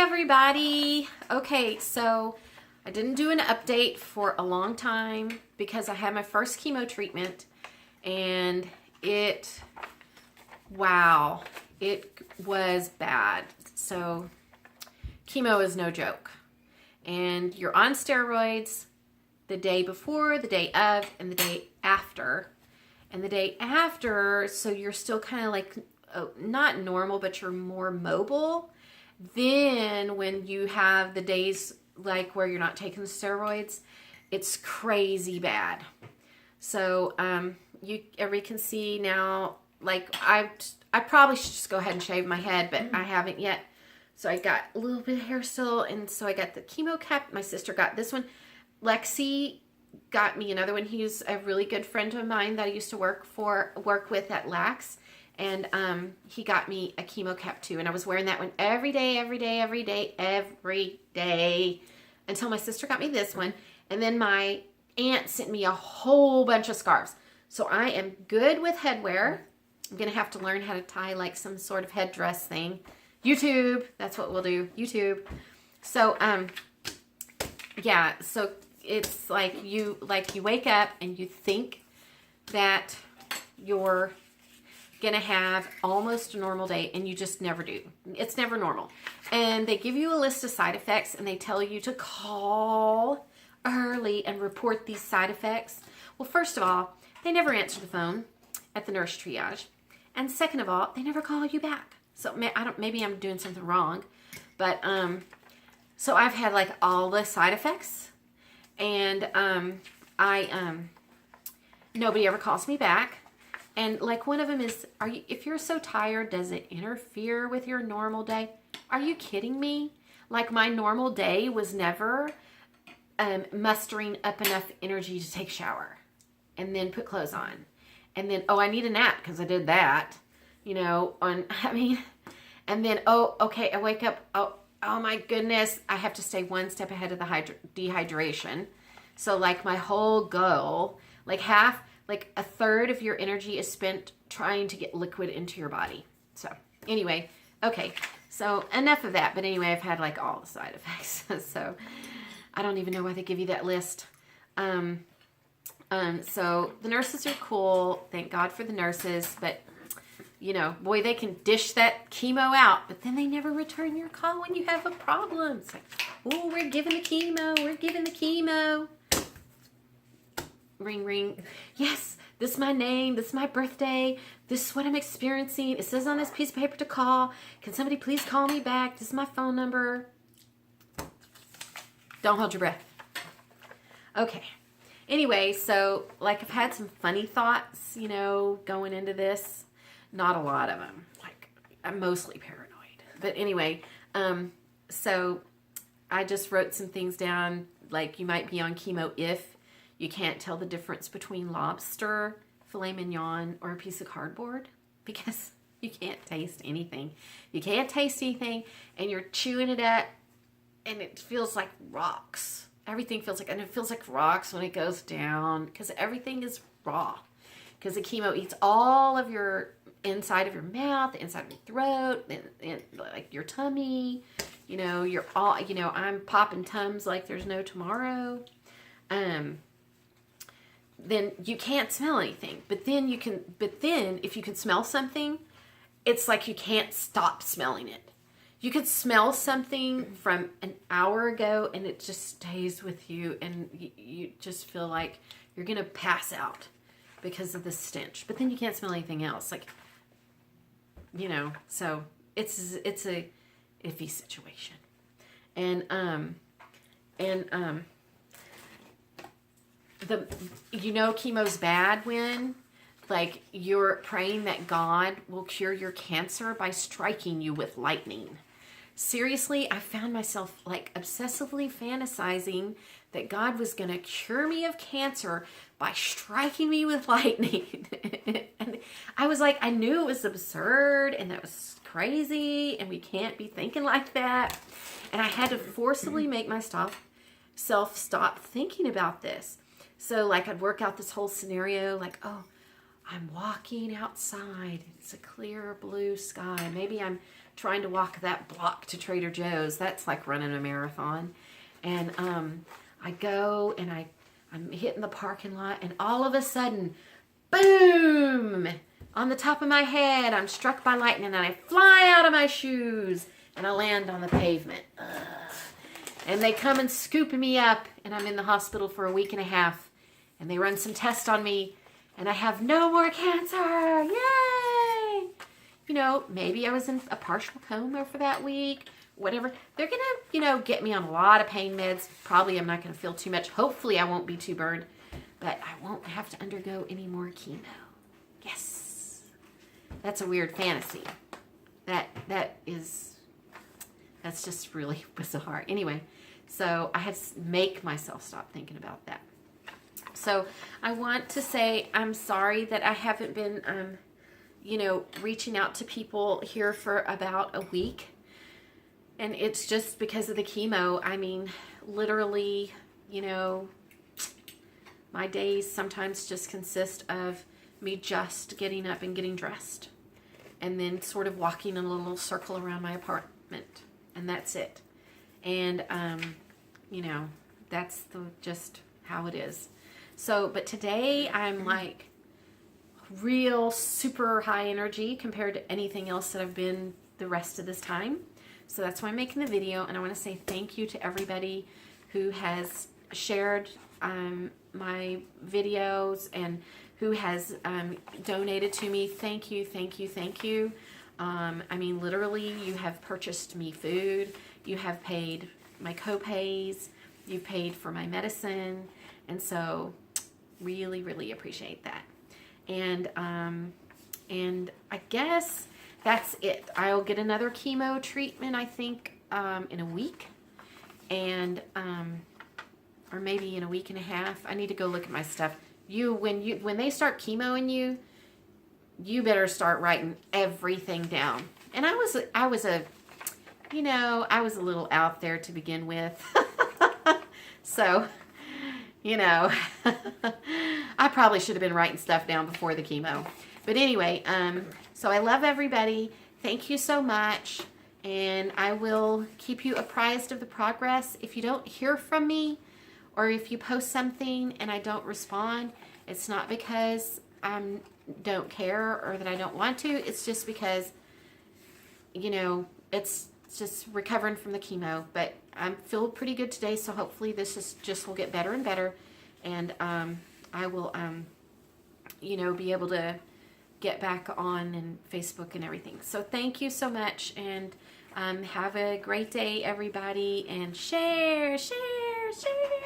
Hi everybody. Okay, so I didn't do an update for a long time because I had my first chemo treatment and wow, it was bad. So chemo is no joke. And you're on steroids the day before, the day of, and the day after. And the day after, so you're still kind of like, not normal, but you're more mobile. Then when you have the days like where you're not taking the steroids, it's crazy bad. So everybody can see now, like I probably should just go ahead and shave my head, but I haven't yet. So I got a little bit of hair still, and so I got the chemo cap. My sister got this one. Lexi got me another one. He's a really good friend of mine that I used to work with at Lax. And he got me a chemo cap too. And I was wearing that one every day until my sister got me this one. And then my aunt sent me a whole bunch of scarves. So I am good with headwear. I'm going to have to learn how to tie like some sort of headdress thing. YouTube, that's what we'll do. YouTube. So, yeah, so it's like you wake up and you think that you're gonna have almost a normal day, and you just never do. It's never normal. And they give you a list of side effects, and they tell you to call early and report these side effects. Well, first of all, they never answer the phone at the nurse triage, and second of all, they never call you back. So maybe I'm doing something wrong, but so I've had like all the side effects, and nobody ever calls me back. And like one of them is, if you're so tired, does it interfere with your normal day? Are you kidding me? Like my normal day was never mustering up enough energy to take a shower and then put clothes on. And then, I need a nap because I did that, and then, okay, I wake up, oh my goodness, I have to stay one step ahead of the dehydration. So like my whole goal, like a third of your energy is spent trying to get liquid into your body. So anyway, okay, so enough of that. But anyway, I've had like all the side effects. So I don't even know why they give you that list. So the nurses are cool. Thank God for the nurses. But, boy, they can dish that chemo out. But then they never return your call when you have a problem. It's like, oh, we're giving the chemo. We're giving the chemo. Ring, ring. Yes, this is my name. This is my birthday. This is what I'm experiencing. It says on this piece of paper to call. Can somebody please call me back? This is my phone number. Don't hold your breath. Okay. Anyway, so like I've had some funny thoughts, going into this. Not a lot of them. Like I'm mostly paranoid. But anyway, so I just wrote some things down. Like you might be on chemo if you can't tell the difference between lobster, filet mignon, or a piece of cardboard because you can't taste anything. You can't taste anything, and you're chewing it up, and it feels like rocks. Everything feels like, and it feels like rocks when it goes down because everything is raw. Because the chemo eats all of your inside of your mouth, the inside of your throat, and like your tummy. You're all, I'm popping Tums like there's no tomorrow. Then you can't smell anything. But then if you can smell something, it's like you can't stop smelling it. You could smell something from an hour ago and it just stays with you, and you just feel like you're going to pass out because of the stench. But then you can't smell anything else. Like, so it's a iffy situation. And chemo's bad when like you're praying that God will cure your cancer by striking you with lightning. Seriously, I found myself like obsessively fantasizing that God was going to cure me of cancer by striking me with lightning. And I was like, I knew it was absurd and that was crazy and we can't be thinking like that. And I had to forcibly make myself stop thinking about this. So like I'd work out this whole scenario like, I'm walking outside. It's a clear blue sky. Maybe I'm trying to walk that block to Trader Joe's. That's like running a marathon. And I go and I'm hitting the parking lot, and all of a sudden, boom! On the top of my head, I'm struck by lightning, and I fly out of my shoes, and I land on the pavement. And they come and scoop me up, and I'm in the hospital for a week and a half, and they run some tests on me, and I have no more cancer. Yay! You know, maybe I was in a partial coma for that week, whatever. They're going to, you know, get me on a lot of pain meds. Probably I'm not going to feel too much. Hopefully I won't be too burned, but I won't have to undergo any more chemo. Yes. That's a weird fantasy. That's just really bizarre. Anyway, so I had to make myself stop thinking about that. So I want to say I'm sorry that I haven't been, you know, reaching out to people here for about a week. And it's just because of the chemo. I mean, literally, you know, my days sometimes just consist of me just getting up and getting dressed, and then sort of walking in a little circle around my apartment, and that's it. And you know, that's just how it is. So, but today I'm like real super high energy compared to anything else that I've been the rest of this time. So that's why I'm making the video, and I want to say thank you to everybody who has shared my videos and who has donated to me. Thank you, thank you, thank you. I mean, literally, you have purchased me food. You have paid my co-pays. You paid for my medicine. And so, really, really appreciate that. And I guess that's it. I'll get another chemo treatment, I think, in a week. And, or maybe in a week and a half. I need to go look at my stuff. When they start chemoing you, you better start writing everything down. And I was a little out there to begin with. So, you know, I probably should have been writing stuff down before the chemo. But anyway, so I love everybody. Thank you so much. And I will keep you apprised of the progress. If you don't hear from me, or if you post something and I don't respond, it's not because I don't care or that I don't want to. It's just because, you know, it's just recovering from the chemo. But I feel pretty good today, so hopefully this just will get better and better. And I will, you know, be able to get back on and Facebook and everything. So thank you so much, and have a great day, everybody. And share, share, share.